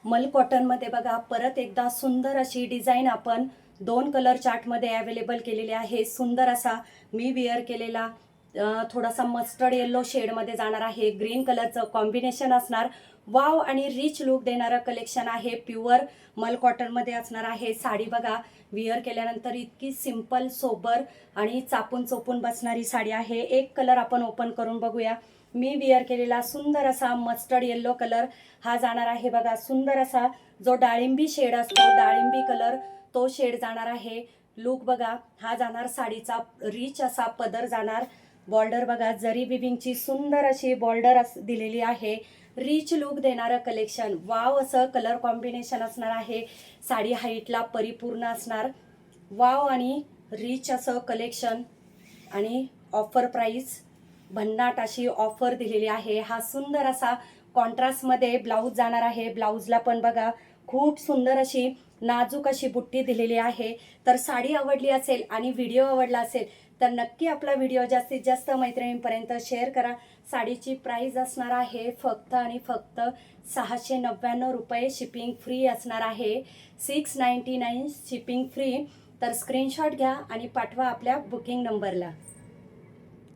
मल कॉटनमध्ये बघा परत एकदा सुंदर अशी डिझाईन आपण 2 कलर चार्टमध्ये अवेलेबल केलेली आहे। सुंदर असा मी वेअर केलेला थोडासा मस्टर्ड येलो शेडमध्ये जाणार आहे, ग्रीन कलरचं कॉम्बिनेशन असणार। वाव आणि रिच लुक देणारं कलेक्शन आहे, प्युअर मल कॉटनमध्ये असणार आहे। साडी बघा वेअर केल्यानंतर इतकी सिंपल सोबर आणि चापून चोपून बसणारी साडी आहे। एक कलर आपण ओपन करून बघूया। मी वेअर केलेला सुंदर असा मस्टर्ड येलो कलर हा जाणार आहे बघा। सुंदर असा जो डाळिंबी शेड असतो, डाळिंबी कलर तो शेड जाणार आहे। लुक बघा हा जाणार साडीचा, रिच असा पदर जाणार। बॉर्डर बघा जरी विविंगची सुंदर अशी बॉर्डर दिलेली आहे। रिच लुक देणारं कलेक्शन, वाव असं कलर कॉम्बिनेशन असणार आहे। साडी हाईटला परिपूर्ण असणार। वाव आणि रिच असं कलेक्शन आणि ऑफर प्राइस भन्नाट अशी ऑफर दिलेली आहे। हा सुंदर असा कॉन्ट्रास्टमध्ये ब्लाऊज जाणार आहे। ब्लाऊजला पण बघा खूप सुंदर अशी नाजूक अशी बुट्टी दिलेली आहे। तर साडी आवडली असेल आणि व्हिडिओ आवडला असेल तर नक्की आपला व्हिडिओ जास्तीत जास्त मैत्रिणींपर्यंत शेअर करा। साडीची प्राइस असणार आहे फक्त आणि फक्त 699 रुपये, शिपिंग फ्री असणार आहे। 699 शिपिंग फ्री। तर स्क्रीनशॉट घ्या आणि पाठवा आपल्या बुकिंग नंबरला।